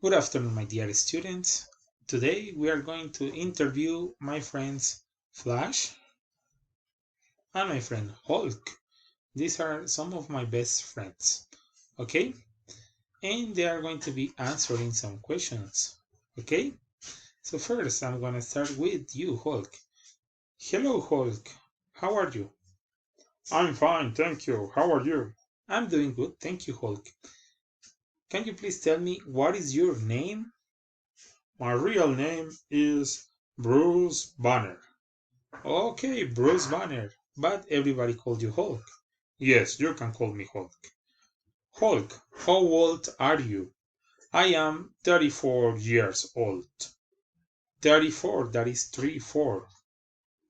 Good afternoon, my dear students. Today we are going to interview my friends Flash and my friend Hulk. These are some of my best friends. Okay? And they are going to be answering some questions. Okay? So first I'm going to start with you, Hulk. Hello, Hulk. How are you? I'm fine, thank you. How are you? I'm doing good. Thank you, Hulk. Can you please tell me what is your name? My real name is Bruce Banner. Okay, Bruce Banner. But everybody called you Hulk. Yes, you can call me Hulk. Hulk, how old are you? I am 34 years old. 34, that is 3 4.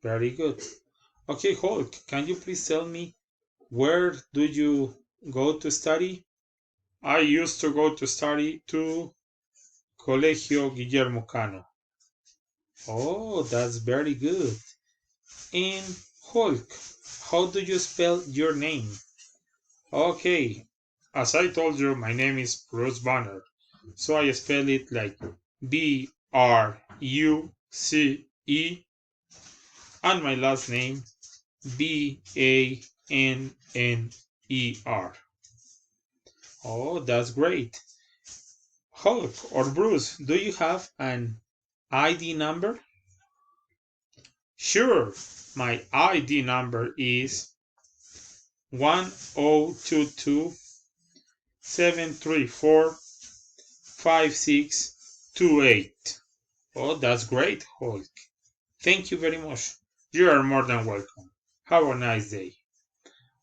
Very good. Okay, Hulk, can you please tell me where do you go to study? I used to go to study to Colegio Guillermo Cano. Oh, that's very good. And Hulk, how do you spell your name? Okay, as I told you, my name is Bruce Banner. So I spell it like Bruce, and my last name Banner. Oh, that's great. Hulk or Bruce, do you have an ID number? Sure, my ID number is 1022-734-5628. Oh, that's great, Hulk. Thank you very much. You are more than welcome. Have a nice day.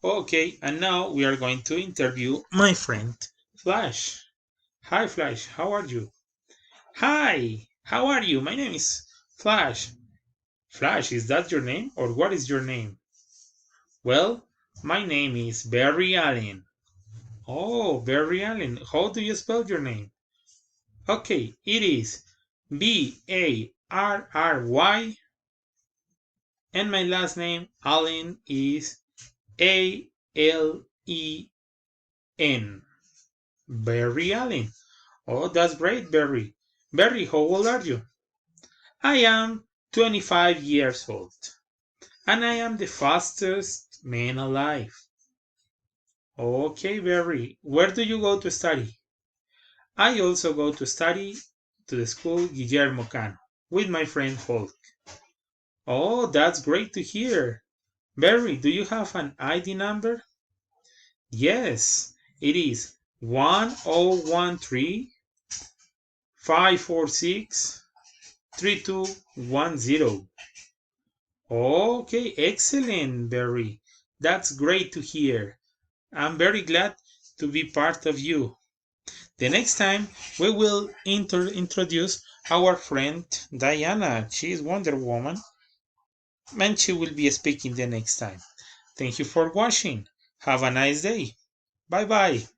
Okay, and now we are going to interview my friend Flash. Hi, Flash, how are you? Hi, how are you? My name is Flash. Flash, is that your name or what is your name? Well, my name is Barry Allen. Oh, Barry Allen. How do you spell your name? Okay, it is Barry, and my last name, Allen, is Alen. Barry Allen. Oh, that's great, Barry. Barry, how old are you? I am 25 years old, and I am the fastest man alive. Okay, Barry. Where do you go to study? I also go to study to the school Guillermo Cano with my friend Hulk. Oh, that's great to hear. Barry, do you have an ID number? Yes, it is 1013-546-3210. Okay, excellent, Barry. That's great to hear. I'm very glad to be part of you. The next time we will introduce our friend Diana. She is Wonder Woman and she will be speaking the next time. Thank you for watching. Have a nice day. Bye bye.